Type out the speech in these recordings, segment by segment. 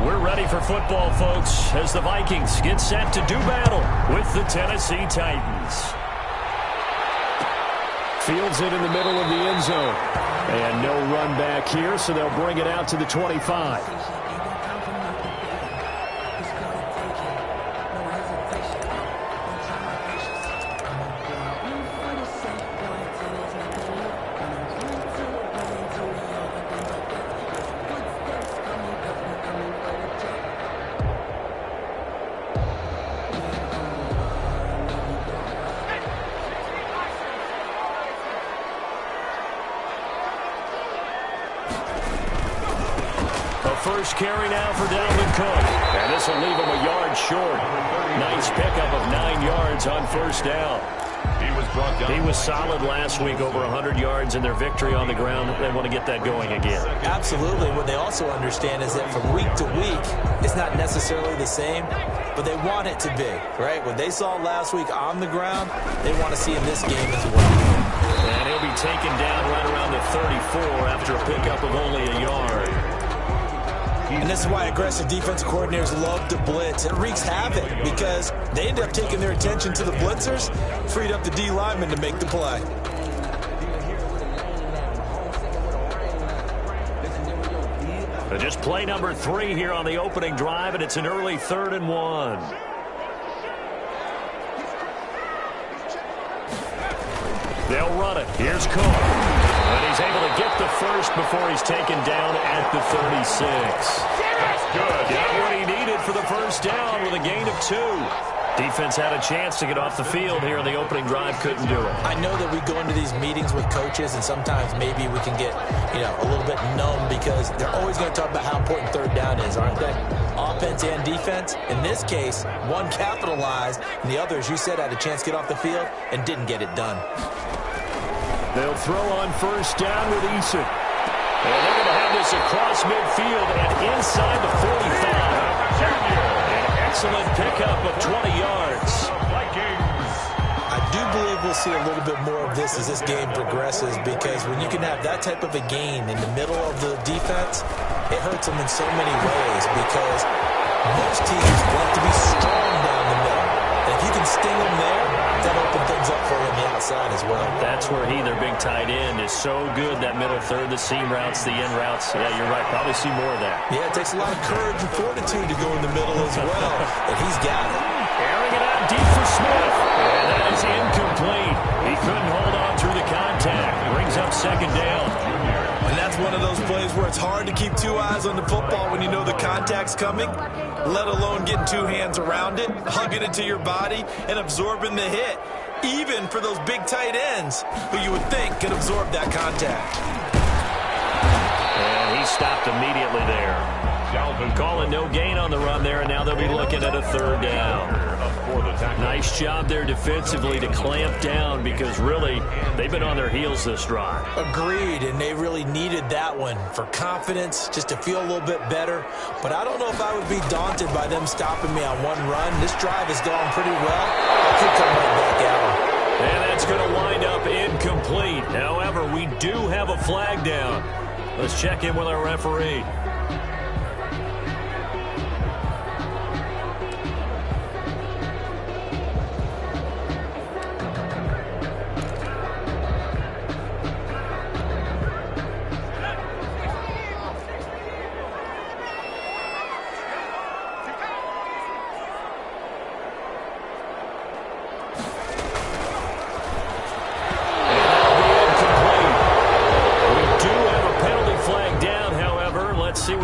We're ready for football, folks, as the Vikings get set to do battle with the Tennessee Titans. Fields it in the middle of the end zone. And no run back here, so they'll bring it out to the 25. First carry now for Dalvin Cook. And this will leave him a yard short. Nice pickup of 9 yards on first down. He was solid last week, over 100 yards in their victory on the ground. They want to get that going again. Absolutely. What they also understand is that from week to week, it's not necessarily the same, but they want it to be, right? What they saw last week on the ground, they want to see in this game as well. And he'll be taken down right around the 34 after a pickup of only a yard. And this is why aggressive defensive coordinators love to blitz. It wreaks havoc because they end up taking their attention to the blitzers, freed up the D lineman to make the play. Just play number 3 here on the opening drive, and it's an early 3rd and 1. They'll run it. Here's Cook. And he's able to get the first before he's taken down at the 36. That's good. Got what he needed for the first down with a gain of 2. Defense had a chance to get off the field here in the opening drive, couldn't do it. I know that we go into these meetings with coaches, and sometimes maybe we can get, a little bit numb because they're always going to talk about how important third down is, aren't they? Offense and defense. In this case, one capitalized, and the other, as you said, had a chance to get off the field and didn't get it done. They'll throw on first down with Eason. And they're going to have this across midfield and inside the 45. An excellent pickup of 20 yards. I do believe we'll see a little bit more of this as this game progresses, because when you can have that type of a gain in the middle of the defense, it hurts them in so many ways, because most teams want to be strong down the middle. And if you can sting them there, that opens things up for you on the outside as well. That's where their big tight end, is so good, that middle third, the seam routes, the in routes. Yeah, you're right. Probably see more of that. Yeah, it takes a lot of courage and fortitude to go in the middle as well. And he's got it. Airing it out deep for Smith. And that is incomplete. He couldn't hold on through the contact. Brings up second down. And that's one of those plays where it's hard to keep 2 eyes on the football when you know the contact's coming, let alone getting 2 hands around it, hugging it to your body, and absorbing the hit, even for those big tight ends who you would think could absorb that contact. And he stopped immediately there. Calling no gain on the run there, and now they'll be looking at a 3rd down. Nice job there defensively to clamp down, because really they've been on their heels this drive. Agreed, and they really needed that one for confidence, just to feel a little bit better. But I don't know if I would be daunted by them stopping me on one run. This drive has gone pretty well. I could come right back at them. And that's going to wind up incomplete. However, we do have a flag down. Let's check in with our referee.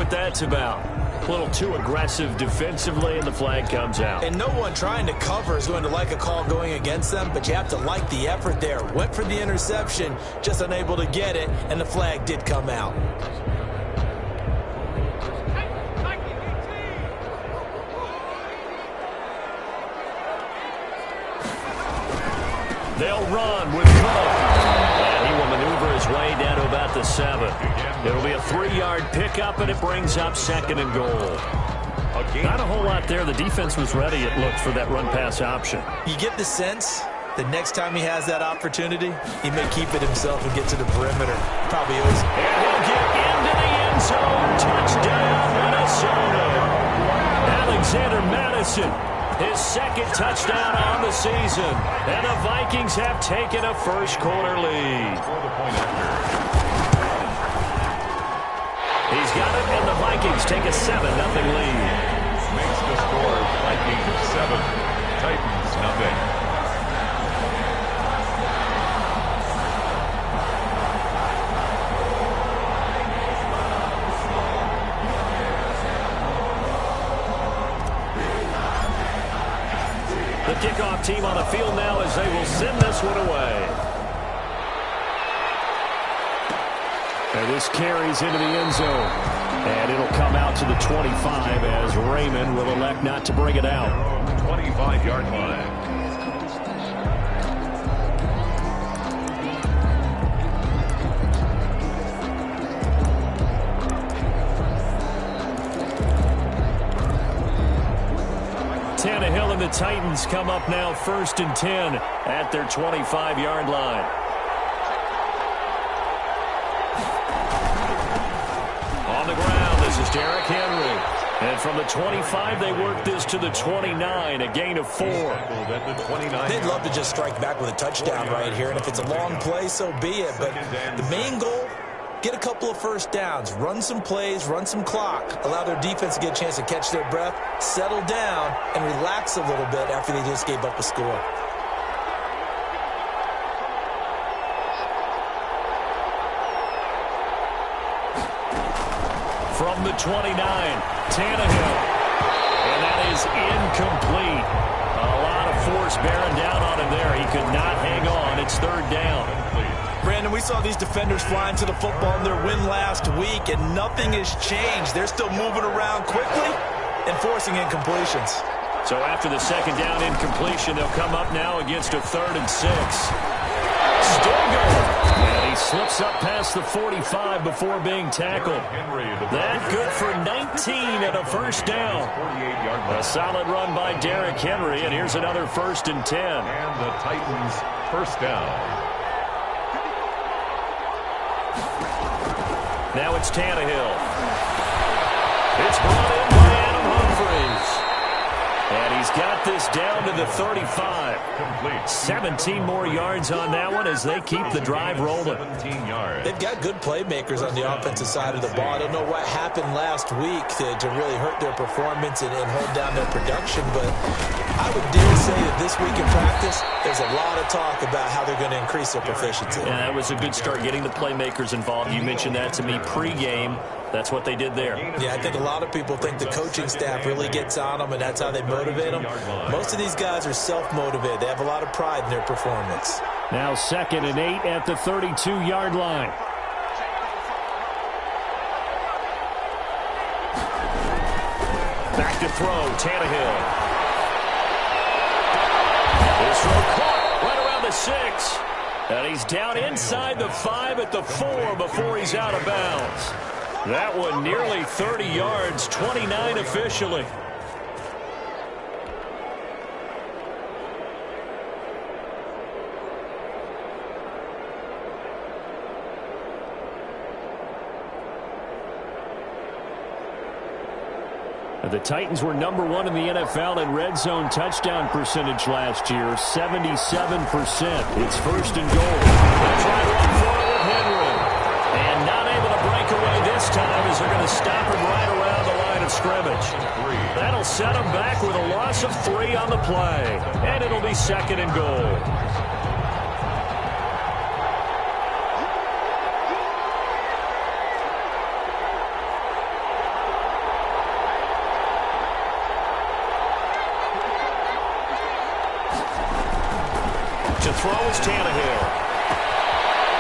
That's about a little too aggressive defensively, and the flag comes out. And no one trying to cover is going to like a call going against them, but you have to like the effort there. Went for the interception, just unable to get it, and the flag did come out. They'll run with Cook. And he will maneuver his way down to about the 7. It'll be a 3-yard pickup, and it brings up 2nd and goal. Not a whole lot there. The defense was ready, it looked, for that run-pass option. You get the sense that next time he has that opportunity, he may keep it himself and get to the perimeter. Probably is. And he'll get into the end zone. Touchdown, Minnesota. Mason. His second touchdown on the season. And the Vikings have taken a first-quarter lead. He's got it, and the Vikings take a 7-0 lead. Makes the score Vikings 7, Titans nothing. The kickoff team on the field now as they will send this one away. And this carries into the end zone. And it'll come out to the 25 as Raymond will elect not to bring it out. 25-yard line. Tannehill and the Titans come up now 1st and 10 at their 25-yard line. On the ground, this is Derrick Henry. And from the 25, they work this to the 29, a gain of 4. They'd love to just strike back with a touchdown right here, and if it's a long play, so be it. But the main goal, get a couple of first downs, run some plays, run some clock, allow their defense to get a chance to catch their breath, settle down, and relax a little bit after they just gave up a score. From the 29, Tannehill. And that is incomplete. A lot of force bearing down on him there. He could not hang on. It's 3rd down. Brandon, we saw these defenders flying to the football in their win last week, and nothing has changed. They're still moving around quickly and forcing incompletions. So after the 2nd down incompletion, they'll come up now against a 3rd and 6. Still going. And he slips up past the 45 before being tackled. That good for 19 and a 1st down. A solid run by Derrick Henry, and here's another 1st and 10. And the Titans 1st down. Now it's Tannehill. It's brought in by Adam Humphries. And he's got this down to the 35. Complete. 17 more yards on that one as they keep the drive rolling. 17 yards. They've got good playmakers on the offensive side of the ball. I don't know what happened last week to really hurt their performance and hold down their production, but I would dare say that this week in practice, there's a lot of talk about how they're going to increase their proficiency. Yeah, that was a good start getting the playmakers involved. You mentioned that to me pregame. That's what they did there. Yeah, I think a lot of people think the coaching staff really gets on them, and that's how they motivate them. Most of these guys are self-motivated. They have a lot of pride in their performance. Now 2nd and 8 at the 32-yard line. Back to throw, Tannehill. This throw caught right around the 6. And he's down inside the 5 at the 4 before he's out of bounds. That one nearly 30 yards, 29 officially. The Titans were number 1 in the NFL in red zone touchdown percentage last year, 77%. It's 1st and goal. They'll try to run forward with Henry. And not able to break away this time as they're going to stop him right around the line of scrimmage. That'll set him back with a loss of 3 on the play. And it'll be 2nd and goal. To throw is Tannehill.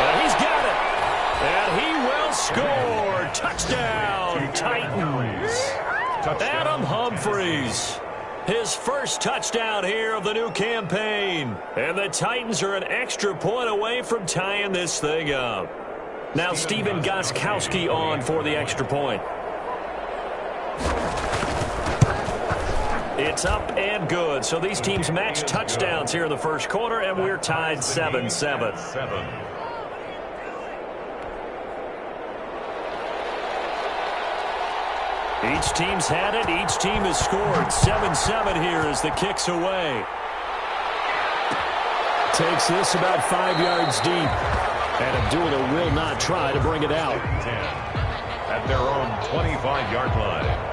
And he's got it. And he will score. Touchdown, Titans. Adam Humphries. His first touchdown here of the new campaign. And the Titans are an extra point away from tying this thing up. Now Steven Gostkowski on for the extra point. It's up and good. So these teams match touchdowns here in the first quarter, and we're tied 7-7. Each team's had it. Each team has scored. 7-7 here as the kick's away. Takes this about 5 yards deep. And Abdullah will not try to bring it out. 10 at their own 25-yard line.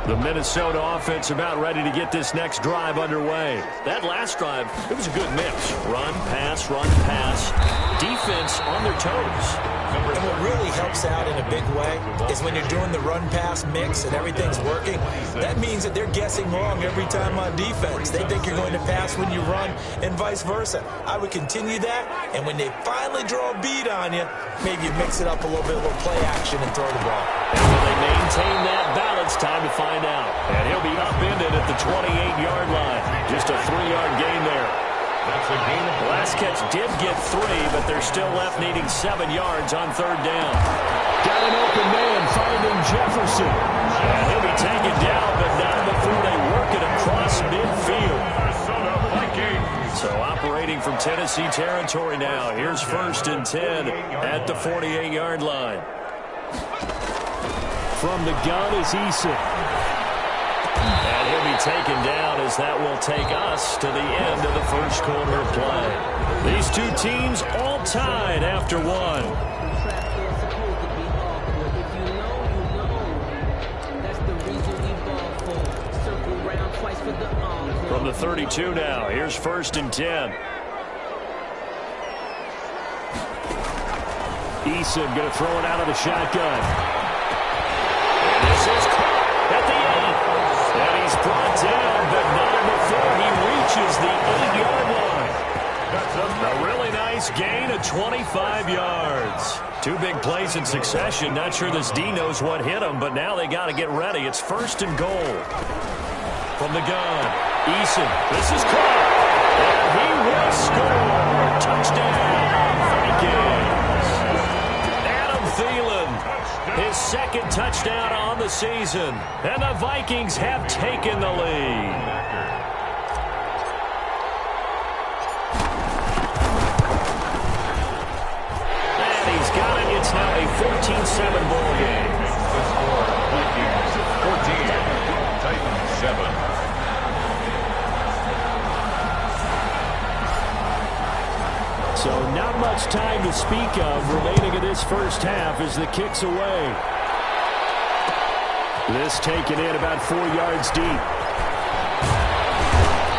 The Minnesota offense about ready to get this next drive underway. That last drive, it was a good mix. Run, pass, defense on their toes. And what really helps out in a big way is when you're doing the run-pass mix and everything's working, that means that they're guessing wrong every time on defense. They think you're going to pass when you run and vice versa. I would continue that, and when they finally draw a beat on you, maybe you mix it up a little bit, a little play action and throw the ball. And will they maintain that balance? Time to find out. And he'll be upended at the 28-yard line. Just a 3-yard gain there. That's a gain. Last catch did get 3, but they're still left needing 7 yards on third down. Got an open man finding Jefferson. And he'll be taken down, but not before they work it across midfield. So operating from Tennessee territory now. Here's 1st and 10 at the 48-yard line. From the gun is Eason. And he'll be taken down as that will take us to the end of the first quarter of play. These two teams all tied after one. From the 32 now, here's 1st and 10. Eason going to throw it out of the shotgun. This is caught at the 8. And he's brought down, but not before he reaches the 8-yard line. That's a really nice gain of 25 yards. 2 big plays in succession. Not sure this D knows what hit him, but now they got to get ready. It's 1st and goal. From the gun, Eason. This is caught. And he will score. Touchdown, Vikings. Adam Thielen. His 2nd touchdown on the season. And the Vikings have taken the lead. And he's got it. It's now a 14-7 ball game. The score, Vikings 14, Titans 7. So not much time to speak of remaining in this first half as the kick's away. This taken in about 4 yards deep.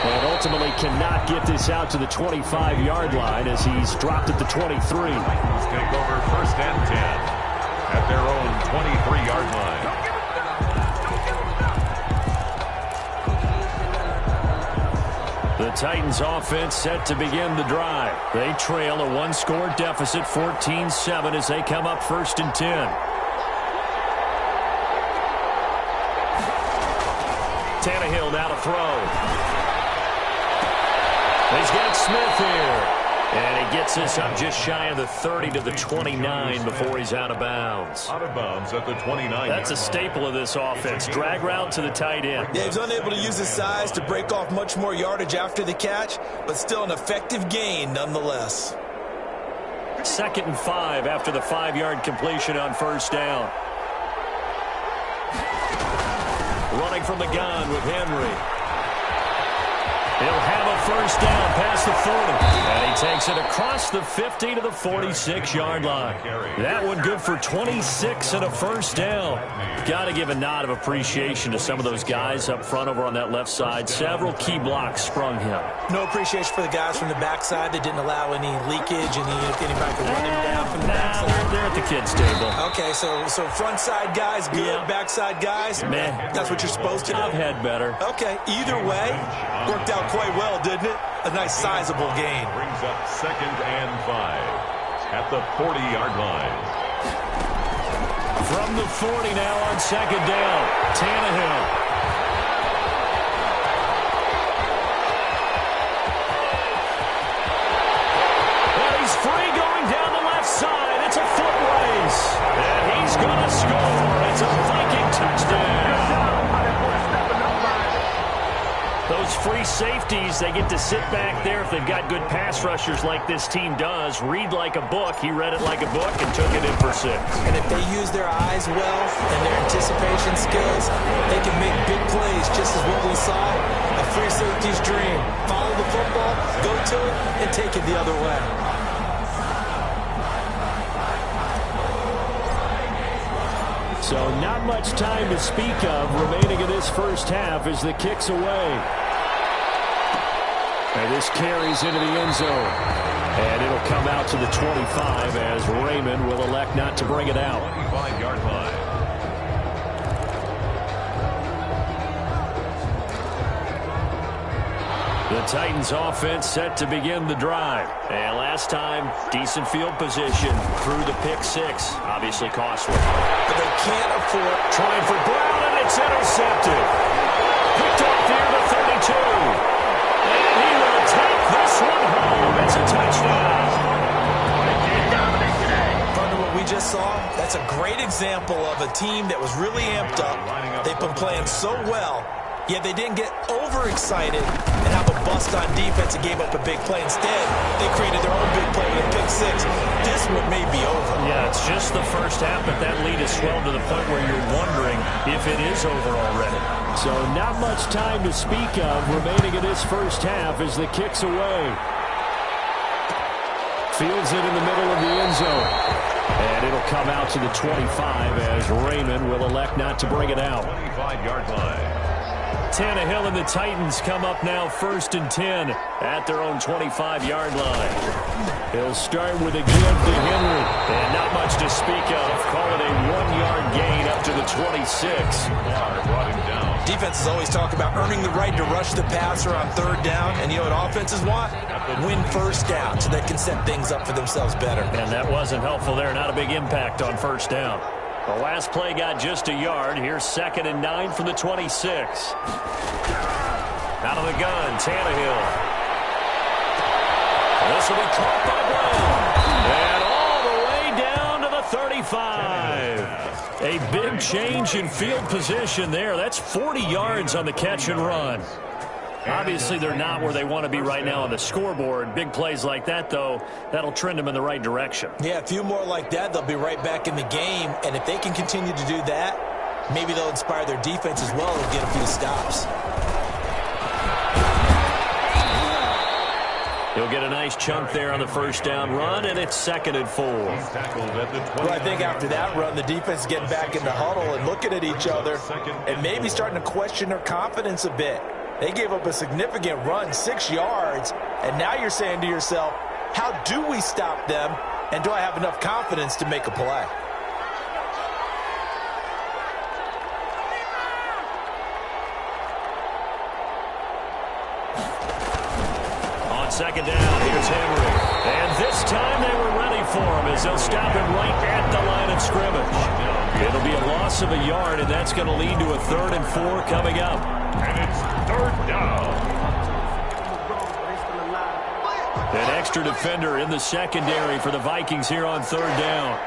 And ultimately cannot get this out to the 25-yard line as he's dropped at the 23. Let's take over 1st and 10 at their own 23-yard line. The Titans offense set to begin the drive. They trail a 1-score deficit, 14-7, as they come up 1st and 10. Tannehill now to throw. He's got Smith here. And he gets this up just shy of the 30 to the 29 before he's out of bounds. Out of bounds at the 29. That's a staple of this offense. Drag route to the tight end. Yeah, he's unable to use his size to break off much more yardage after the catch, but still an effective gain nonetheless. 2nd and 5 after the 5-yard completion on 1st down. Running from the gun with Henry. He'll have a 1st down past the 40. And he takes it across the 50 to the 46-yard line. That one good for 26 and a 1st down. Got to give a nod of appreciation to some of those guys up front over on that left side. Several key blocks sprung him. No appreciation for the guys from the backside that didn't allow any leakage, anybody could run him down from the backside. They're at the kids' table. Okay, so front side guys good, Yeah. Backside guys, Man, that's what you're supposed to do. I've had better. Okay, either way, worked out quite well, didn't it? A nice sizable gain. Brings up 2nd and 5 at the 40-yard line. From the 40 now on 2nd down, Tannehill. And he's free going down the left side. It's a foot race. And he's going to score. It's a Viking touchdown. Those free safeties, they get to sit back there if they've got good pass rushers like this team does. Read like a book. He read it like a book and took it in for 6. And if they use their eyes well and their anticipation skills, they can make big plays, just as what we saw. A free safety's dream. Follow the football, go to it, and take it the other way. So not much time to speak of remaining in this first half as the kick's away. And this carries into the end zone. And it'll come out to the 25 as Raymond will elect not to bring it out. 25-yard line. The Titans offense set to begin the drive. And last time, decent field position through the pick 6. Obviously costly. But they can't afford... Trying for Brown, and it's intercepted. Picked off near the 32. And he will take this one home. It's a touchdown. From what we just saw, that's a great example of a team that was really amped up. They've been playing so well. Yet they didn't get overexcited and have a bust on defense and gave up a big play. Instead, they created their own big play with a pick 6. This one may be over. Yeah, it's just the first half, but that lead has swelled to the point where you're wondering if it is over already. So not much time to speak of remaining in this first half as the kick's away. Fields it in the middle of the end zone. And it'll come out to the 25 as Raymond will elect not to bring it out. 25-yard line. Tannehill and the Titans come up now 1st and 10 at their own 25-yard line. He'll start with a give to Henry. And not much to speak of. Call it a 1-yard gain up to the 26. Brought him down. Defenses always talk about earning the right to rush the passer on 3rd down. And you know what offenses want? Win 1st down so they can set things up for themselves better. And that wasn't helpful there. Not a big impact on 1st down. The last play got just a yard. Here's 2nd and 9 from the 26. Out of the gun, Tannehill. This will be caught by Brown. And all the way down to the 35. A big change in field position there. That's 40 yards on the catch and run. Obviously, they're not where they want to be right now on the scoreboard. Big plays like that, though, that'll trend them in the right direction. Yeah, a few more like that, they'll be right back in the game. And if they can continue to do that, maybe they'll inspire their defense as well and get a few stops. He'll get a nice chunk there on the 1st down run, and it's 2nd and 4. Well, I think after that run, the defense is getting back in the huddle and looking at each other and maybe starting to question their confidence a bit. They gave up a significant run, 6 yards, and now you're saying to yourself, how do we stop them, and do I have enough confidence to make a play? On 2nd down, here's Henry. And this time they were ready for him as they'll stop him right at the line of scrimmage. It'll be a loss of a yard, and that's going to lead to a 3rd and 4 coming up. And it's 3rd down. An extra defender in the secondary for the Vikings here on 3rd down.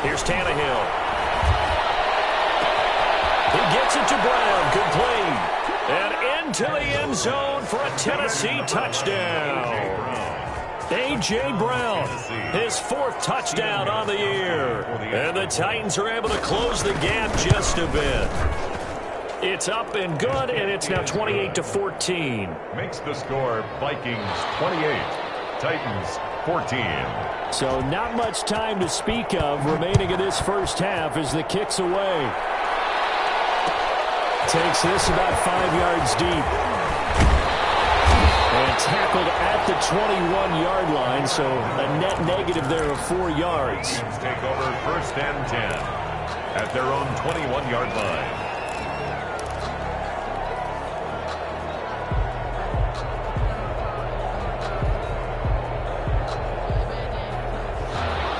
Here's Tannehill. He gets it to Brown. Good play. And into the end zone for a Tennessee touchdown. A.J. Brown, his 4th touchdown on the year. And the Titans are able to close the gap just a bit. It's up and good, and it's now 28-14. Makes the score Vikings 28, Titans 14. So not much time to speak of remaining in this first half as the kick's away. Takes this about 5 yards deep. And tackled at the 21-yard line, so a net negative there of 4 yards. Vikings take over 1st and 10 at their own 21-yard line.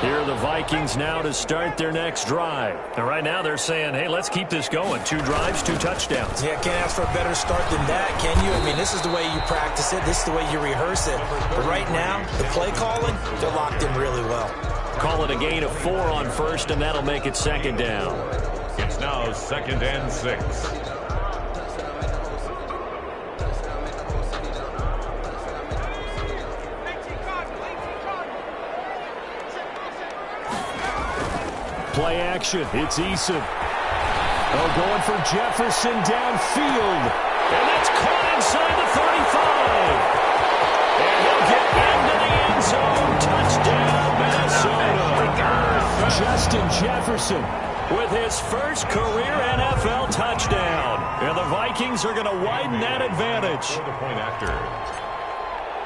Here are the Vikings now to start their next drive. And right now they're saying, hey, let's keep this going. 2 drives, 2 touchdowns. Yeah, can't ask for a better start than that, can you? I mean, this is the way you practice it. This is the way you rehearse it. But right now, the play calling, they're locked in really well. Call it a gain of 4 on first, and that'll make it 2nd down. It's now 2nd and 6. Play action. It's Eason. Oh, going for Jefferson downfield. And that's caught inside the 35. And he'll get into the end zone. Touchdown, Minnesota. Justin Jefferson with his first career NFL touchdown. And the Vikings are going to widen that advantage. For the point after.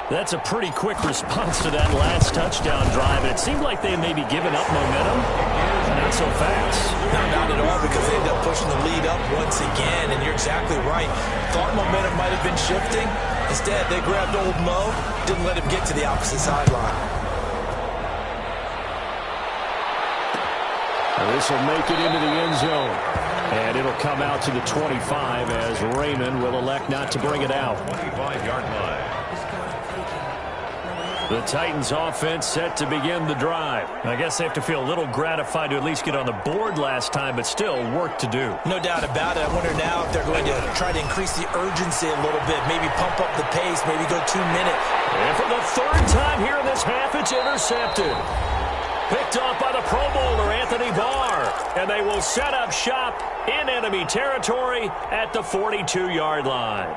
That's a pretty quick response to that last touchdown drive. And it seemed like they may be giving up momentum. Not so fast. No, not at all, because they ended up pushing the lead up once again. And you're exactly right. Thought momentum might have been shifting. Instead, they grabbed old Mo, didn't let him get to the opposite sideline. This will make it into the end zone. And it'll come out to the 25 as Raymond will elect not to bring it out. 25-yard line. The Titans offense set to begin the drive. I guess they have to feel a little gratified to at least get on the board last time, but still work to do. No doubt about it. I wonder now if they're going to try to increase the urgency a little bit, maybe pump up the pace, maybe go 2 minutes. And for the 3rd time here in this half, it's intercepted. Picked off by the Pro Bowler, Anthony Barr. And they will set up shop in enemy territory at the 42-yard line.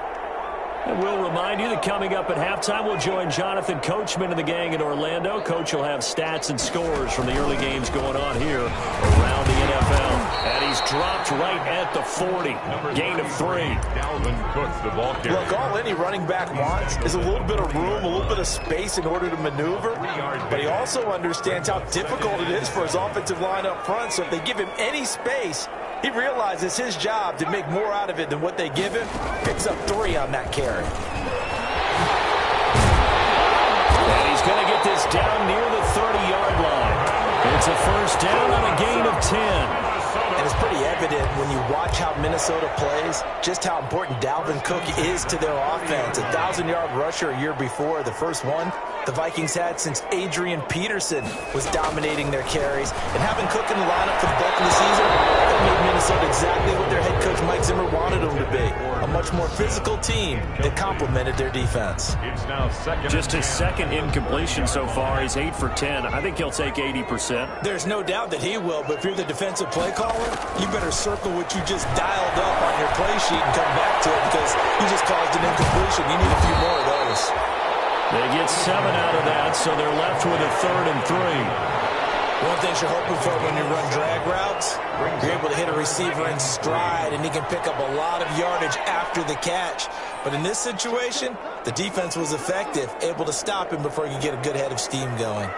And we'll remind you that coming up at halftime, we'll join Jonathan Coachman and the gang in Orlando. Coach will have stats and scores from the early games going on here around the NFL. And he's dropped right at the 40. Gain of 3. Dalvin Cook, the ball carrier. Look, all any running back wants is a little bit of room, a little bit of space in order to maneuver. But he also understands how difficult it is for his offensive line up front. So if they give him any space, he realizes his job to make more out of it than what they give him. Picks up 3 on that carry. And he's going to get this down near the 30-yard line. It's a first down on a gain of 10. And it's pretty evident when you watch how Minnesota plays, just how important Dalvin Cook is to their offense. A 1,000-yard rusher a year before, the first one the Vikings had since Adrian Peterson was dominating their carries. And having Cook in the lineup for the bulk of the season, that made Minnesota exactly what their head coach Mike Zimmer wanted them to be. A much more physical team that complemented their defense. It's now 2nd. Just his 2nd incompletion so far. He's 8 for 10. I think he'll take 80%. There's no doubt that he will, but if you're the defensive play caller, you better circle what you just dialed up on your play sheet and come back to it, because you just caused an incompletion. You need a few more of those. They get 7 out of that, so they're left with a 3rd and 3. One thing you're hoping for when you run drag routes, you're able to hit a receiver in stride, and he can pick up a lot of yardage after the catch. But in this situation, the defense was effective, able to stop him before he could get a good head of steam going.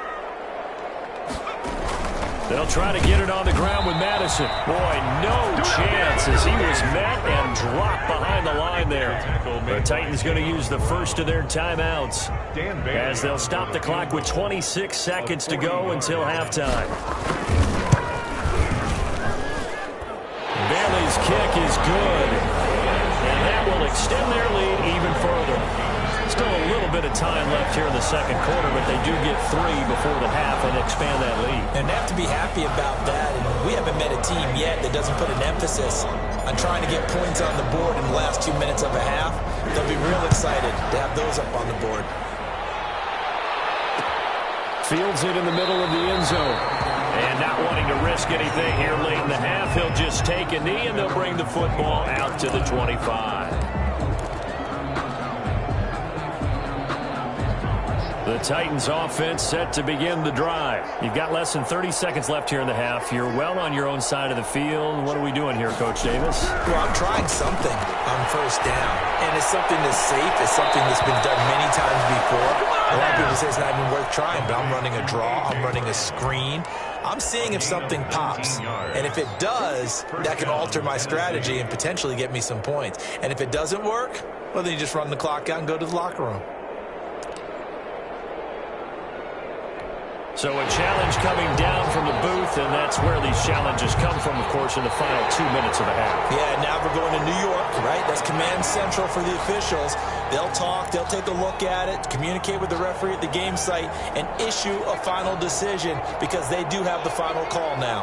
They'll try to get it on the ground with Madison. Boy, no chance as he was met and dropped behind the line there. The Titans going to use the first of their timeouts as they'll stop the clock with 26 seconds to go until halftime. Bailey's kick is good, and that will extend their lead even further. Still a little bit of time left here in the 2nd quarter, but they do get 3 before the half and expand that lead. And they have to be happy about that. And we haven't met a team yet that doesn't put an emphasis on trying to get points on the board in the last 2 minutes of a half. They'll be real excited to have those up on the board. Fields it in the middle of the end zone. And not wanting to risk anything here late in the half, he'll just take a knee and they'll bring the football out to the 25. The Titans offense set to begin the drive. You've got less than 30 seconds left here in the half. You're well on your own side of the field. What are we doing here, Coach Davis? Well, I'm trying something on first down. And it's something that's safe. It's something that's been done many times before. A lot of people say it's not even worth trying, but I'm running a draw. I'm running a screen. I'm seeing if something pops. And if it does, that can alter my strategy and potentially get me some points. And if it doesn't work, well, then you just run the clock out and go to the locker room. So a challenge coming down from the booth, and that's where these challenges come from, of course, in the final 2 minutes of the half. Yeah, now we're going to New York, right? That's command central for the officials. They'll talk, they'll take a look at it, communicate with the referee at the game site, and issue a final decision because they do have the final call now.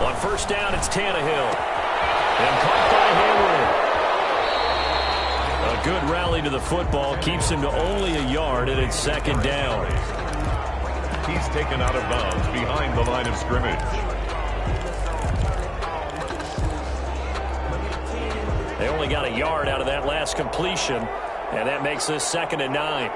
On first down, it's Tannehill. And caught by Henry. A good rally to the football keeps him to only a yard, and it's second down. He's taken out of bounds behind the line of scrimmage. They only got a yard out of that last completion, and that makes this 2nd and 9.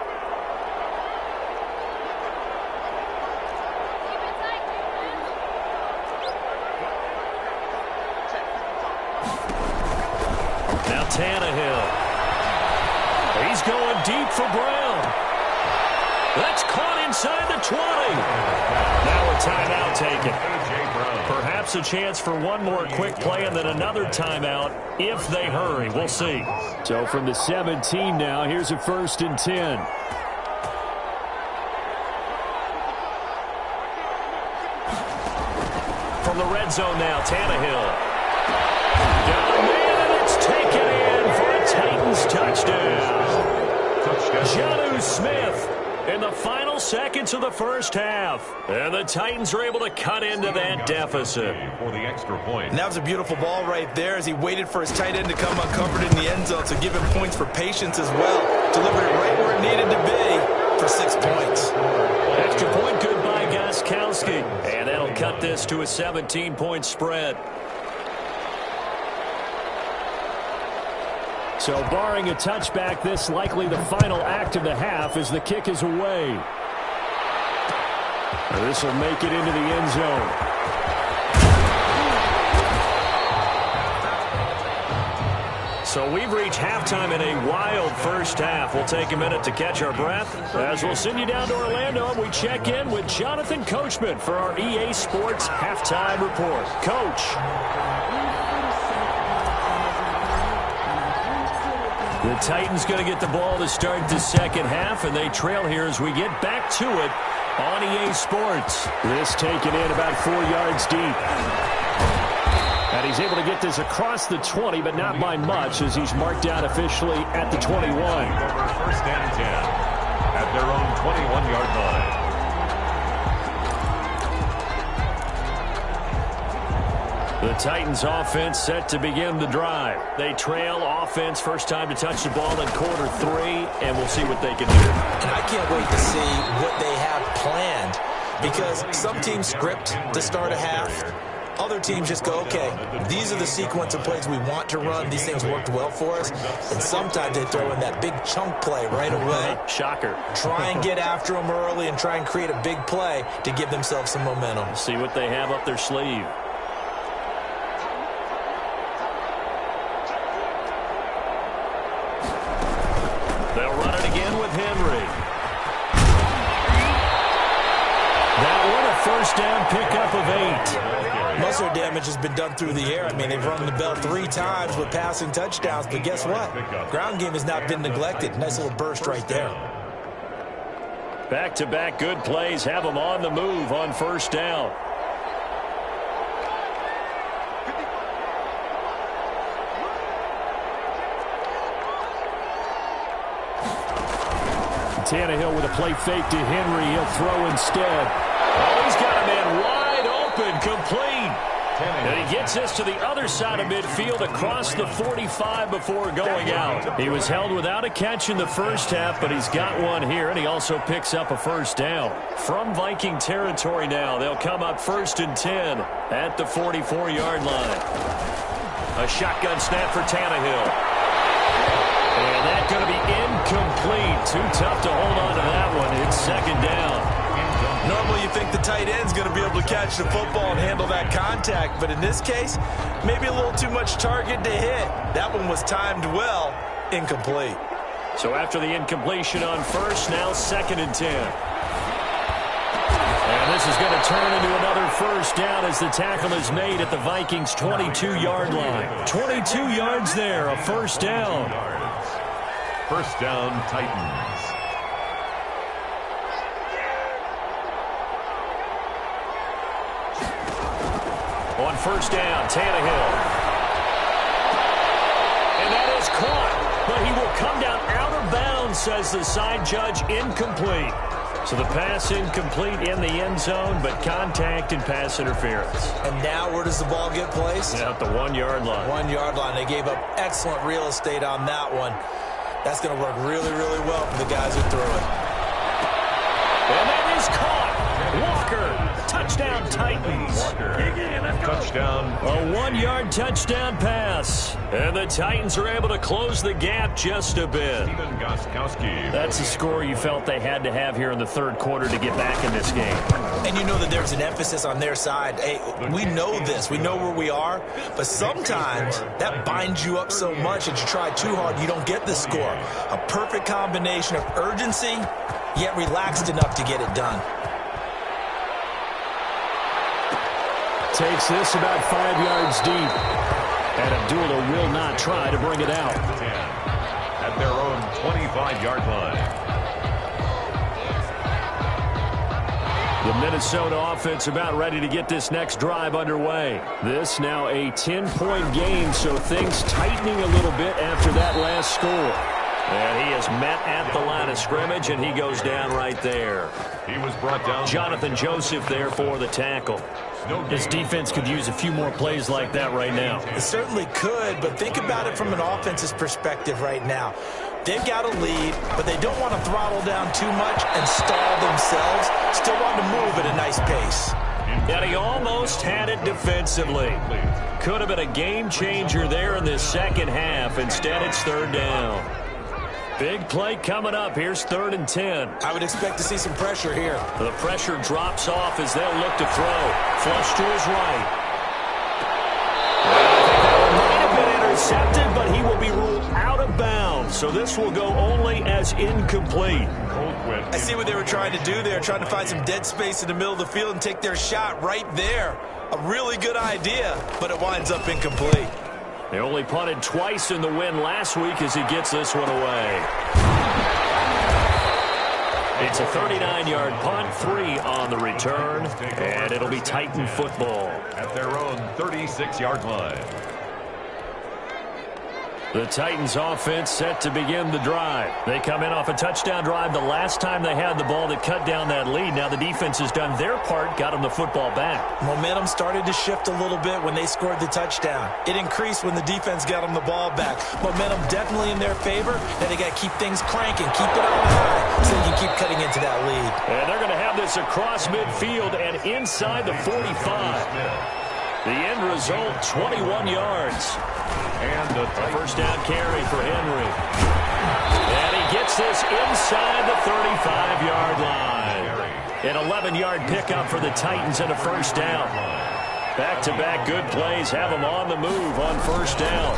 Now Tannehill. He's going deep for Brown. That's caught inside the 20. Now a timeout taken. Perhaps a chance for one more quick play and then another timeout if they hurry. We'll see. So from the 17 now, here's a 1st and 10. From the red zone now, Tannehill. Got a man, and it's taken in for a Titans touchdown. Jonnu Smith in the final seconds of the first half. And the Titans are able to cut into that deficit. For the extra point. And that was a beautiful ball right there as he waited for his tight end to come uncovered in the end zone, so give him points for patience as well. Delivered it right where it needed to be for 6 points. Extra point good by Gostkowski. And that'll cut this to a 17-point spread. So barring a touchback, this likely the final act of the half as the kick is away. This will make it into the end zone. So we've reached halftime in a wild first half. We'll take a minute to catch our breath as we'll send you down to Orlando and we check in with Jonathan Coachman for our EA Sports Halftime Report. Coach. The Titans going to get the ball to start the second half, and they trail here as we get back to it on EA Sports. This taken in about 4 yards deep. And he's able to get this across the 20, but not by much as he's marked down officially at the 21. Over 1st and 10 at their own 21-yard line. The Titans offense set to begin the drive. They trail offense, first time to touch the ball in quarter 3, and we'll see what they can do. And I can't wait to see what they have planned because some teams script to start a half. Other teams just go, okay, these are the sequence of plays we want to run. These things worked well for us. And sometimes they throw in that big chunk play right away. Shocker. Try and get after them early and try and create a big play to give themselves some momentum. See what they have up their sleeve. They'll run it again with Henry. That one a first down pickup of 8. Most of their damage has been done through the air. I mean, they've rung the bell 3 times with passing touchdowns, but guess what? Ground game has not been neglected. Nice little burst right there. Back-to-back good plays have them on the move on first down. Tannehill with a play fake to Henry. He'll throw instead. Oh, he's got a man wide open, complete. And he gets this to the other side of midfield across the 45 before going out. He was held without a catch in the first half, but he's got one here, and he also picks up a first down. From Viking territory now, they'll come up 1st and 10 at the 44-yard line. A shotgun snap for Tannehill. And that's going to be incomplete. Too tough to hold on to that one. It's 2nd down. Normally you think the tight end's going to be able to catch the football and handle that contact, but in this case, maybe a little too much target to hit. That one was timed well, incomplete. So after the incompletion on first, now 2nd and 10. And this is going to turn into another first down as the tackle is made at the Vikings' 22-yard line. 22 yards there, a first down. First down, Titans. On first down, Tannehill. And that is caught, but he will come down out of bounds, says the side judge, incomplete. So the pass incomplete in the end zone, but contact and pass interference. And now where does the ball get placed? At the 1 yard line. 1 yard line. They gave up excellent real estate on that one. That's going to work really, really well for the guys who threw it. And that is caught. Walker, touchdown Titans. Touchdown. A 1 yard touchdown pass. And the Titans are able to close the gap just a bit. That's the score you felt they had to have here in the third quarter to get back in this game. And you know that there's an emphasis on their side. Hey, we know this. We know where we are. But sometimes that binds you up so much that you try too hard, you don't get the score. A perfect combination of urgency, yet relaxed enough to get it done. Takes this about 5 yards deep. And Abdullah will not try to bring it out. 10 at their own 25-yard line. The Minnesota offense about ready to get this next drive underway. This now a 10-point game, so things tightening a little bit after that last score. And he is met at the line of scrimmage, and he goes down right there. He was brought down. Jonathan Joseph there for the tackle. This defense could use a few more plays like that right now. It certainly could, but think about it from an offense's perspective right now. They've got a lead, but they don't want to throttle down too much and stall themselves. Still want to move at a nice pace. And he almost had it defensively. Could have been a game changer there in this second half. Instead, it's third down. Big play coming up. Here's 3rd and 10. I would expect to see some pressure here. The pressure drops off as they'll look to throw. Flush to his right. Might have been intercepted, but he will be ruled out of bounds. So this will go only as incomplete. I see what they were trying to do there, trying to find some dead space in the middle of the field and take their shot right there. A really good idea, but it winds up incomplete. They only punted twice in the win last week as he gets this one away. It's a 39-yard punt, 3 on the return, and it'll be Titan football. At their own 36-yard line. The Titans offense set to begin the drive. They come in off a touchdown drive the last time they had the ball that cut down that lead. Now the defense has done their part, got them the football back. Momentum started to shift a little bit when they scored the touchdown. It increased when the defense got them the ball back. Momentum definitely in their favor. Then they got to keep things cranking, keep it on high so they can keep cutting into that lead. And they're going to have this across midfield and inside the 45. The end result, 21 yards. And a first down carry for Henry. And he gets this inside the 35-yard line. An 11-yard pickup for the Titans and a first down. Back-to-back good plays have them on the move on first down.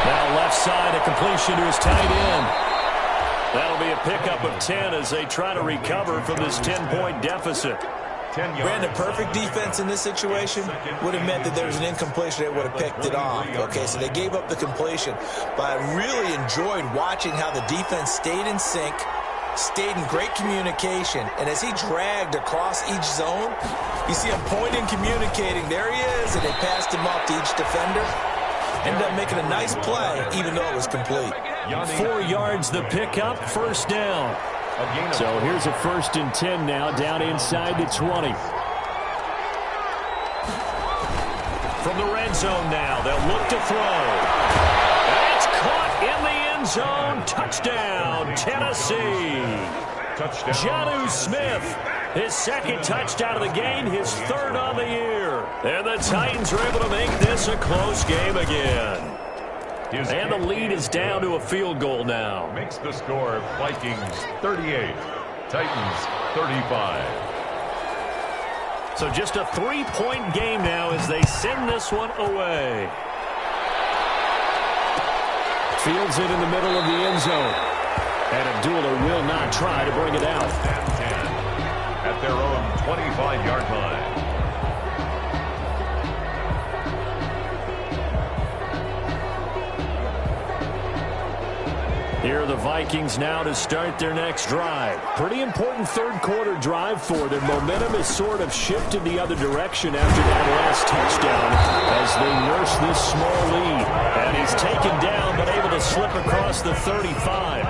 Now left side, a completion to his tight end. That'll be a pickup of 10 as they try to recover from this 10-point deficit. Brandon, perfect defense in this situation would have meant that there was an incompletion. They would have picked it off. Okay, so they gave up the completion. But I really enjoyed watching how the defense stayed in sync, stayed in great communication. And as he dragged across each zone, you see him pointing, communicating. There he is, and they passed him off to each defender. Ended up making a nice play, even though it was complete. 4 yards the pickup, first down. So here's a 1st and 10 now, down inside the 20. From the red zone now, they'll look to throw. That's caught in the end zone. Touchdown, Tennessee. Jonnu Smith, his 2nd touchdown of the game, his 3rd on the year. And the Titans are able to make this a close game again. And the lead is down to a field goal now. Makes the score Vikings 38, Titans 35. So just a 3-point game now as they send this one away. Fields it in the middle of the end zone. And Abdullah will not try to bring it out. 10 at their own 25-yard line. Here are the Vikings now to start their next drive. Pretty important third-quarter drive for them. Momentum has sort of shifted the other direction after that last touchdown as they nurse this small lead. And he's taken down but able to slip across the 35.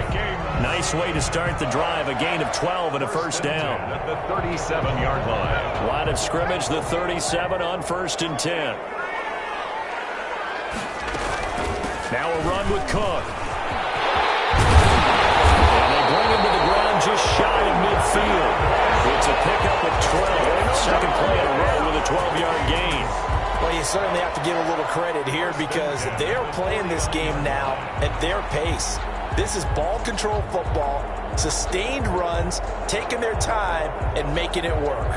Nice way to start the drive. A gain of 12 and a first down. At the 37-yard line. Line of scrimmage, the 37 on 1st and 10. Now a run with Cook. Bring him to the ground just shy of midfield. It's a pickup of 12. Second play in a row with a 12-yard gain. Well, you certainly have to give a little credit here because they're playing this game now at their pace. This is ball control football, sustained runs, taking their time, and making it work.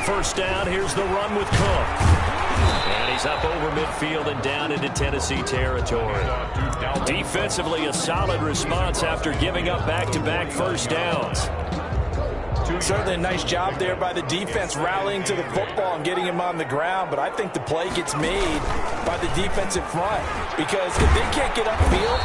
First down, here's the run with Cook. And he's up over midfield and down into Tennessee territory. Defensively, a solid response after giving up back-to-back first downs. Certainly a nice job there by the defense rallying to the football and getting him on the ground, but I think the play gets made by the defensive front because if they can't get upfield,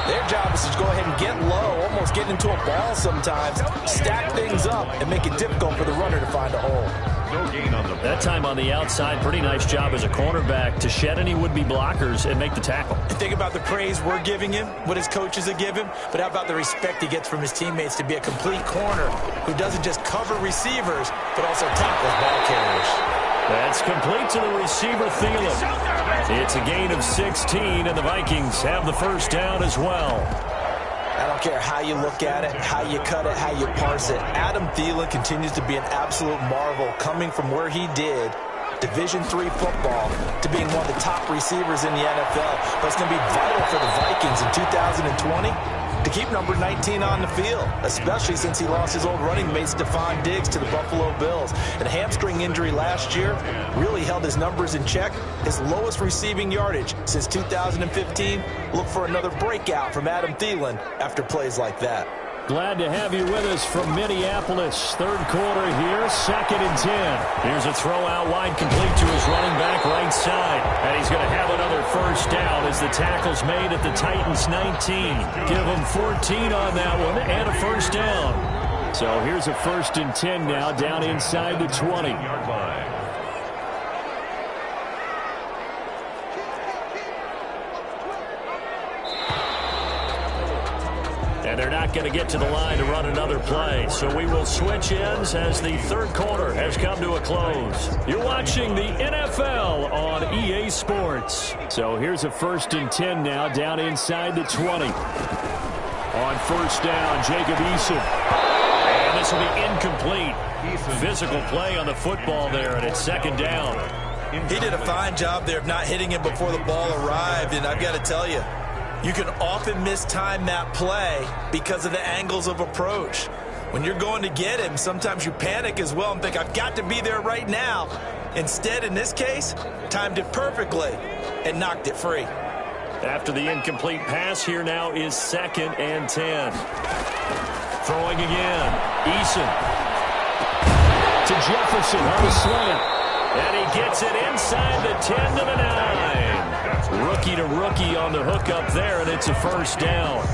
their job is to go ahead and get low, almost get into a ball sometimes, stack things up, and make it difficult for the runner to find a hole. No gain on the play. That time on the outside, pretty nice job as a cornerback to shed any would-be blockers and make the tackle. Think about the praise we're giving him, what his coaches have given him, but how about the respect he gets from his teammates to be a complete corner who doesn't just cover receivers, but also tackles ball carriers. That's complete to the receiver, Thielen. It's a gain of 16, and the Vikings have the first down as well. I don't care how you look at it, how you cut it, how you parse it. Adam Thielen continues to be an absolute marvel coming from where he did, Division III football, to being one of the top receivers in the NFL. But it's going to be vital for the Vikings in 2020 to keep number 19 on the field, especially since he lost his old running mate Stephon Diggs to the Buffalo Bills. And a hamstring injury last year really held his numbers in check. His lowest receiving yardage since 2015. Look for another breakout from Adam Thielen after plays like that. Glad to have you with us from Minneapolis. Third quarter here, 2nd and 10. Here's a throw out wide, complete to his running back right side. And he's going to have another first down as the tackle's made at the Titans 19. Give him 14 on that one and a first down. So here's a 1st and 10 now down inside the 20. And they're not going to get to the line to run another play. So we will switch ends as the third quarter has come to a close. You're watching the NFL on EA Sports. So here's a 1st and 10 now down inside the 20. On first down, Jacob Eason. And this will be incomplete. Physical play on the football there, and it's 2nd down. He did a fine job there of not hitting him before the ball arrived, and I've got to tell you, you can often mistime that play because of the angles of approach. When you're going to get him, sometimes you panic as well and think, I've got to be there right now. Instead, in this case, timed it perfectly and knocked it free. After the incomplete pass, here now is 2nd and 10. Throwing again. Eason to Jefferson on the slant. And he gets it inside the 10 to the 9. Rookie to rookie on the hook up there, and it's a first down.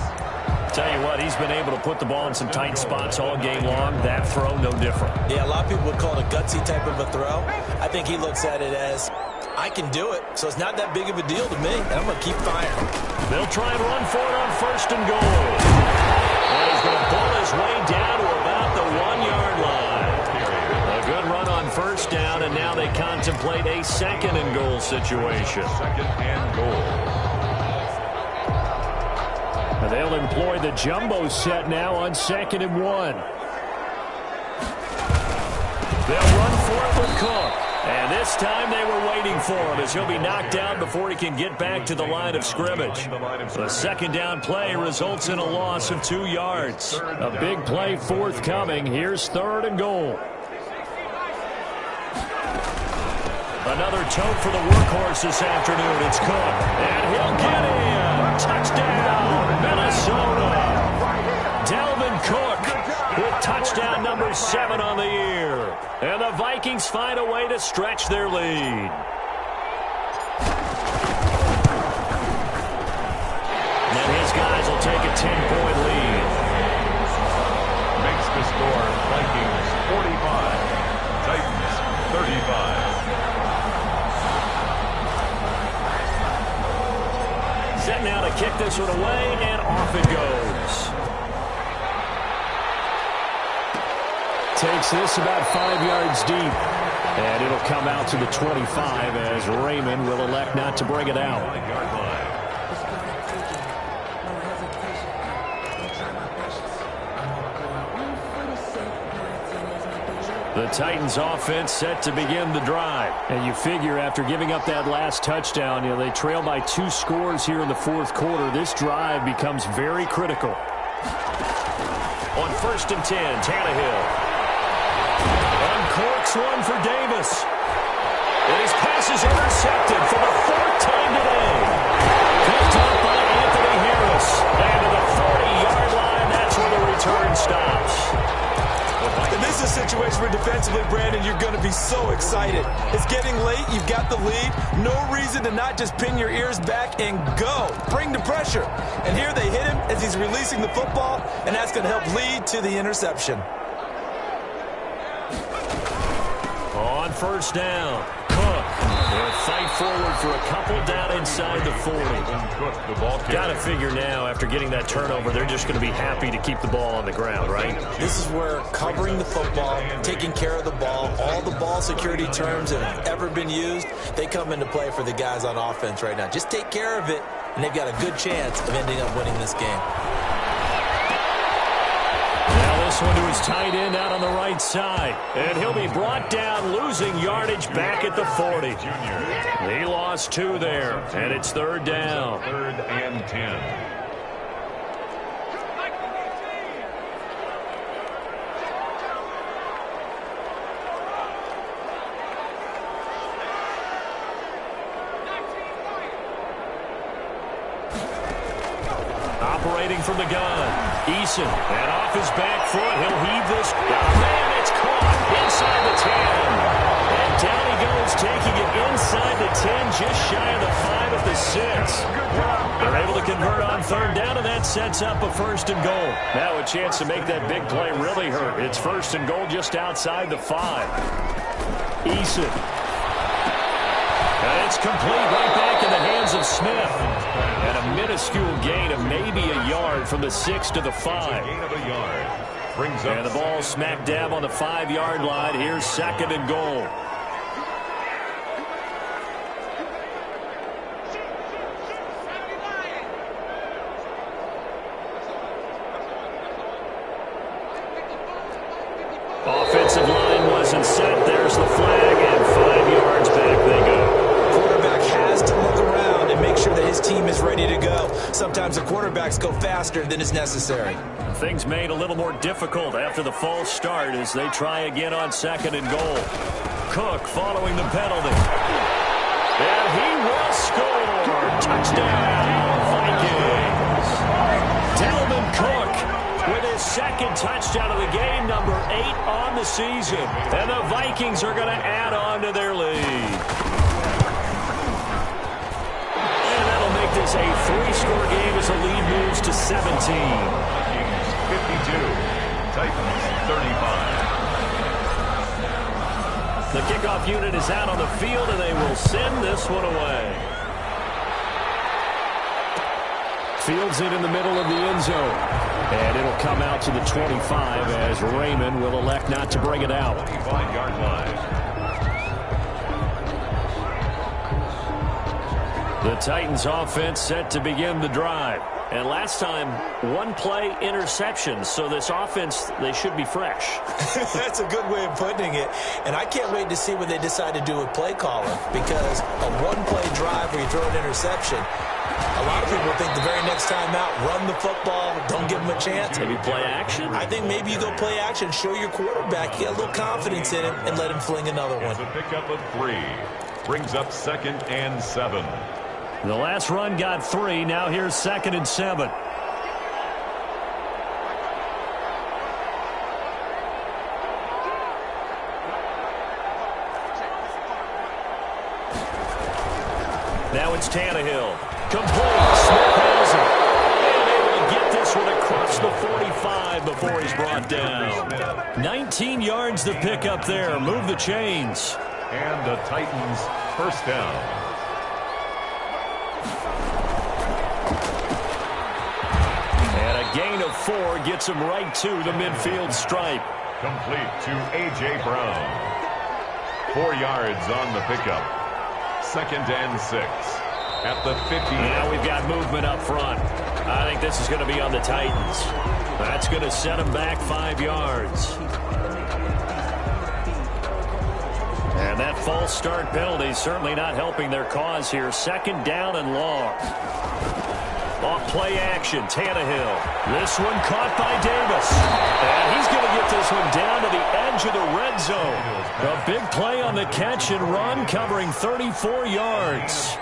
Tell you what, he's been able to put the ball in some tight spots all game long. That throw, no different. Yeah, a lot of people would call it a gutsy type of a throw. I think he looks at it as, I can do it, so it's not that big of a deal to me, and I'm going to keep firing. They'll try and run for it on 1st and goal. And he's going to pull his way down to about the 1-yard line. A good run on first down, and now they contemplate a 2nd and goal situation. 2nd and goal. And they'll employ the jumbo set now on 2nd and 1. They'll run for it with Cook. And this time they were waiting for him as he'll be knocked down before he can get back to the line of scrimmage. The 2nd down play results in a loss of 2 yards. A big play forthcoming. Here's 3rd and goal. Another tote for the workhorse this afternoon. It's Cook. And he'll get in. Touchdown, Minnesota. Dalvin Cook with touchdown number 7 on the year. And the Vikings find a way to stretch their lead. And his guys will take a 10-point lead. Makes the score Vikings 45, Titans 35. Set now to kick this one away, and off it goes. Takes this about 5 yards deep. And it'll come out to the 25 as Raymond will elect not to bring it out. The Titans offense set to begin the drive. And you figure after giving up that last touchdown, they trail by 2 scores here in the fourth quarter. This drive becomes very critical. On 1st and 10, Tannehill. Uncorks one for Davis. And his pass is intercepted for the 4th time today. Picked up by Anthony Harris. And to the 40-yard line, that's where the return stops. And this is a situation where defensively, Brandon, you're going to be so excited. It's getting late. You've got the lead. No reason to not just pin your ears back and go. Bring the pressure. And here they hit him as he's releasing the football, and that's going to help lead to the interception. On 1st down, Cook will fight forward for a couple down inside the 40. Got to figure now, after getting that turnover, they're just going to be happy to keep the ball on the ground, right? This is where covering the football, taking care of the ball, all the ball security terms that have ever been used, they come into play for the guys on offense right now. Just take care of it, and they've got a good chance of ending up winning this game. Now this one to his tight end out on the right side. And he'll be brought down, losing yardage back at the 40. He lost 2 there, and it's 3rd down. 3rd and 10. Operating from the gun. Eason, and off his back foot, he'll heave this. Oh, man, it's caught inside the 10. And down he goes, taking it inside the 10, just shy of the 5 at the 6. They're able to convert on 3rd down, and that sets up a 1st and goal. Now a chance to make that big play really hurt. It's 1st and goal just outside the 5. Eason. And it's complete right back in the hands of Smith. And a minuscule gain of maybe a yard from the 6 to the 5. Gain of a yard. Brings up and the ball smack dab on the 5-yard line. Here's 2nd and goal. Offensive line wasn't set. There's the flag, and 5 yards back they go. Quarterback has to look around and make sure that his team is ready to go. Sometimes the quarterbacks go faster than is necessary. Things made a little more difficult after the false start as they try again on 2nd and goal. Cook following the penalty. And he will score. Touchdown, Vikings. Dalvin Cook with his 2nd touchdown of the game, number 8 on the season. And the Vikings are going to add on to their lead. And that'll make this a 3-score game as the lead moves to 17. 52, Titans 35. The kickoff unit is out on the field, and they will send this one away. Fields it in the middle of the end zone. And it'll come out to the 25 as Raymond will elect not to bring it out. 25-yard line. The Titans offense set to begin the drive. And last time, 1-play interception. So this offense, they should be fresh. That's a good way of putting it. And I can't wait to see what they decide to do with play calling. Because a 1-play drive where you throw an interception, a lot of people think the very next time out, run the football, don't give them a chance. Maybe play action? I think maybe you go play action, show your quarterback, get a little confidence in him, and let him fling another one. It's a pickup of 3. Brings up 2nd and 7. The last run got 3. Now here's 2nd and 7. Now it's Tannehill. Complete. Smith has it. And able to get this one across the 45 before he's brought down. 19 yards to pick up there. Move the chains. And the Titans first down. And a gain of 4 gets him right to the midfield stripe. Complete to A.J. Brown. 4 yards on the pickup. 2nd and 6 at the 50. Now we've got movement up front. I think this is going to be on the Titans. That's going to set them back 5 yards. And that false start penalty is certainly not helping their cause here. 2nd down and long. Off play action, Tannehill. This one caught by Davis. And he's going to get this one down to the edge of the red zone. A big play on the catch and run, covering 34 yards.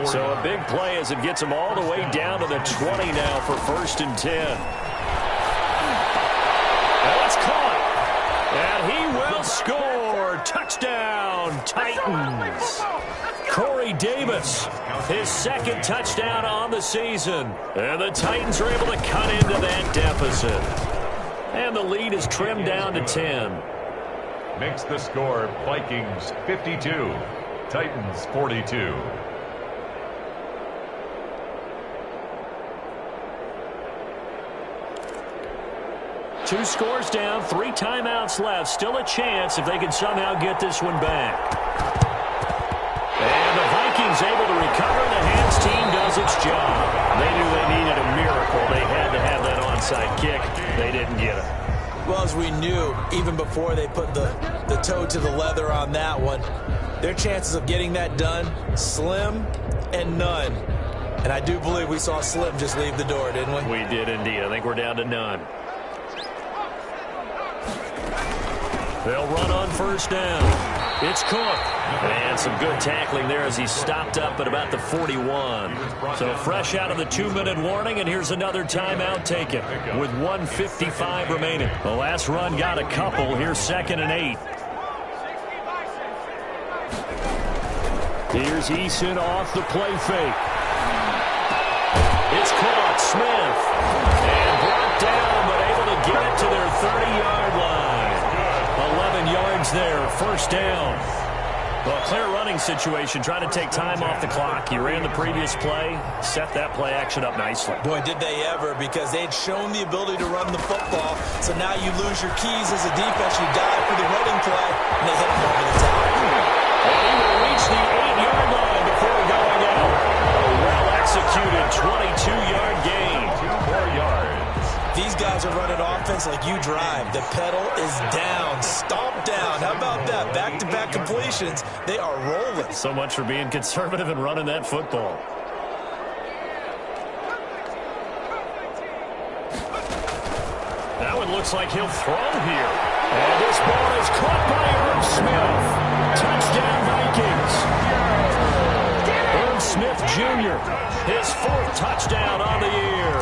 So a big play as it gets him all the way down to the 20 now for 1st and 10. Now it's caught. And he will score. Touchdown, Titans. Corey Davis, his 2nd touchdown on the season. And the Titans are able to cut into that deficit. And the lead is trimmed down to 10. Makes the score Vikings 52, Titans 42. Two scores down, 3 timeouts left. Still a chance if they can somehow get this one back. And the Vikings able to recover. The hands team does its job. They knew they needed a miracle. They had to have that onside kick. They didn't get it. Well, as we knew, even before they put the toe to the leather on that one, their chances of getting that done, slim and none. And I do believe we saw Slim just leave the door, didn't we? We did indeed. I think we're down to none. They'll run on 1st down. It's Cook. And some good tackling there as he stopped up at about the 41. So fresh out of the 2-minute warning, and here's another timeout taken with 1:55 remaining. The last run got a couple. Here's 2nd and 8. Here's Eason off the play fake. It's caught. Smith. And brought down, but able to get it to their 30-yard line. 11 yards there, 1st down. Well, clear running situation, trying to take time off the clock. You ran the previous play, set that play action up nicely. Boy, did they ever, because they'd shown the ability to run the football. So now you lose your keys as a defense. You dive for the running play, and they hit him over the top. And he will reach the 8-yard line before going out. A well-executed 22-yard gain. 2 more yards. These guys are running offense like you drive. The pedal is down, stomp down. How about that? Back-to-back completions. They are rolling. So much for being conservative and running that football. Now it looks like he'll throw here. And this ball is caught by Irv Smith. Touchdown, Vikings. Irv Smith Jr., his 4th touchdown on the year.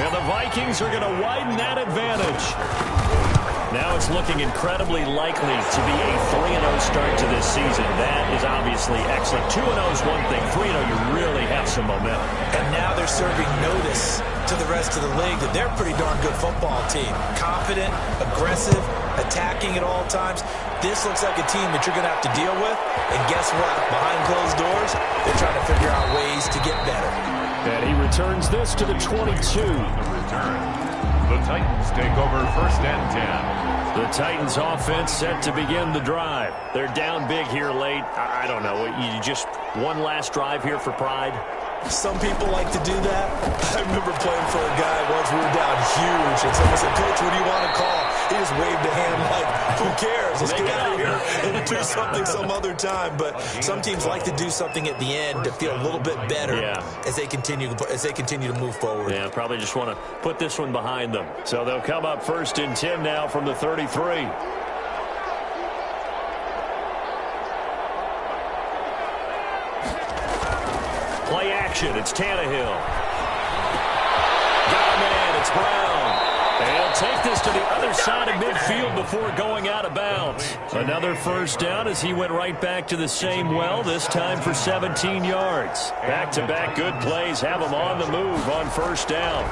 And the Vikings are going to widen that advantage. Now it's looking incredibly likely to be a 3-0 start to this season. That is obviously excellent. 2-0 is one thing. 3-0, you really have some momentum. And now they're serving notice to the rest of the league that they're a pretty darn good football team. Confident, aggressive, attacking at all times. This looks like a team that you're going to have to deal with. And guess what? Behind closed doors, they're trying to figure out ways to get better. And he returns this to the 22. The Titans take over 1st and 10. The Titans offense set to begin the drive. They're down big here late. I don't know. You just one last drive here for pride? Some people like to do that. I remember playing for a guy once. We were down huge, and someone said, "Coach, what do you want to call?" He just waved a hand like, "Who cares? Let's get out of here and do something some other time." But some teams like to do something at the end to feel a little bit better as they continue to move forward. Yeah, probably just want to put this one behind them. So they'll come up 1st and 10 now from the 33. Play action. It's Tannehill. Got a man. It's Brown. And take this to the other side of midfield before going out of bounds. Another first down as he went right back to the same well, this time for 17 yards. Back-to-back good plays have him on the move on first down.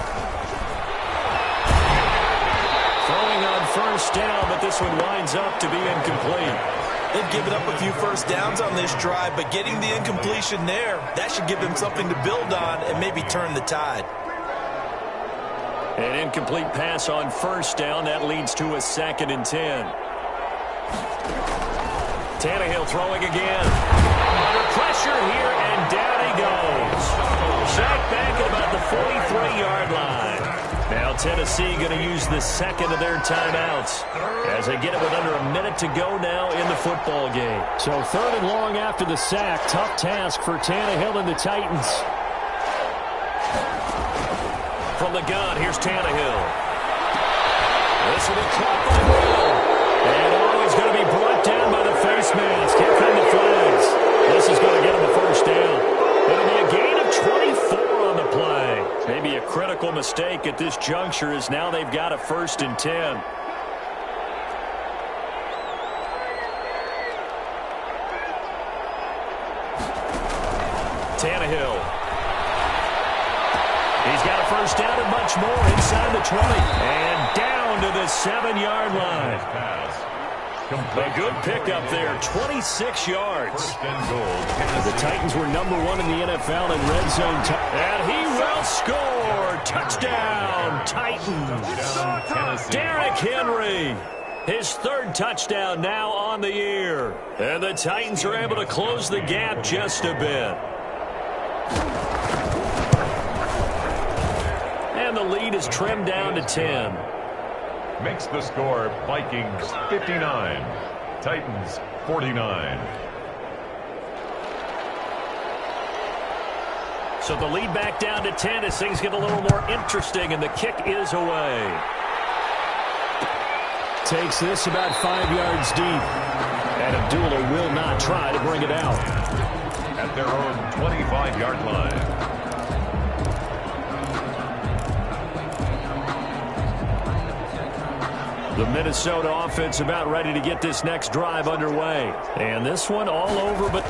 Throwing on first down, but this one winds up to be incomplete. They've given up a few first downs on this drive, but getting the incompletion there, that should give them something to build on and maybe turn the tide. An incomplete pass on first down. That leads to a 2nd and 10. Tannehill throwing again. Under pressure here, and down he goes. Sacked back at about the 43-yard line. Now Tennessee going to use the second of their timeouts as they get it with under a minute to go now in the football game. So 3rd and long after the sack. Tough task for Tannehill and the Titans. From the gun, here's Tannehill. This will be caught by Will. And he's going to be brought down by the face mask. Here come the flags. This is going to get him a first down. It'll be a gain of 24 on the play. Maybe a critical mistake at this juncture as now they've got a 1st and 10. Tannehill. He's got a first down and much more inside the 20. And down to the 7-yard line. A good pickup there, 26 yards. The Titans were #1 in the NFL in red zone. And he will score. Touchdown, Titans. Derrick Henry. His 3rd touchdown now on the year. And the Titans are able to close the gap just a bit. And the lead is trimmed down to 10. Makes the score Vikings 59, Titans 49. So the lead back down to 10 as things get a little more interesting, and the kick is away. Takes this about 5 yards deep. And Abdullah will not try to bring it out. At their own 25-yard line. The Minnesota offense about ready to get this next drive underway. And this one all over, but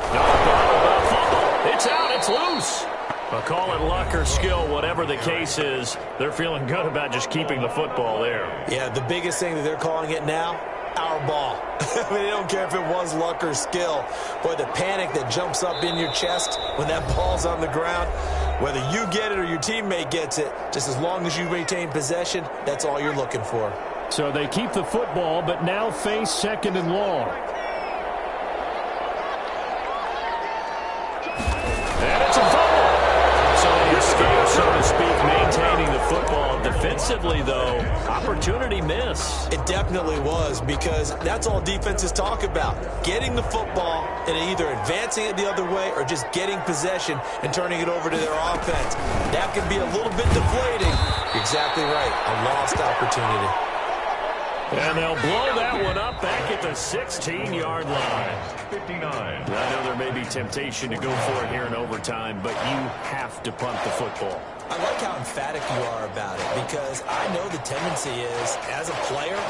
it's out, it's loose. I'll call it luck or skill, whatever the case is. They're feeling good about just keeping the football there. Yeah, the biggest thing that they're calling it now, our ball. I mean, they don't care if it was luck or skill. Boy, the panic that jumps up in your chest when that ball's on the ground, whether you get it or your teammate gets it, just as long as you maintain possession, that's all you're looking for. So they keep the football, but now face 2nd and long. And it's a fumble. So they escape, so to speak, maintaining the football. Defensively, though, opportunity miss. It definitely was, because that's all defenses talk about. Getting the football and either advancing it the other way or just getting possession and turning it over to their offense. That can be a little bit deflating. You're exactly right. A lost opportunity. And they'll blow that one up back at the 16-yard line. 59. I know there may be temptation to go for it here in overtime, but you have to punt the football. I like how emphatic you are about it, because I know the tendency is, as a player,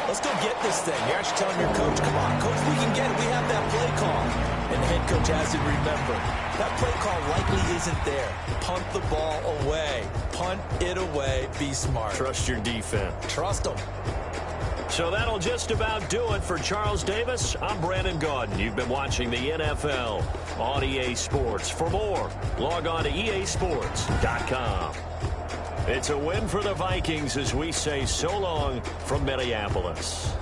let's go get this thing. You're actually telling your coach, come on, coach, we can get it. We have that play call. And the head coach has to remember, that play call likely isn't there. Punt the ball away. Punt it away. Be smart. Trust your defense. Trust them. So that'll just about do it for Charles Davis. I'm Brandon Gaudin. You've been watching the NFL on EA Sports. For more, log on to easports.com. It's a win for the Vikings as we say so long from Minneapolis.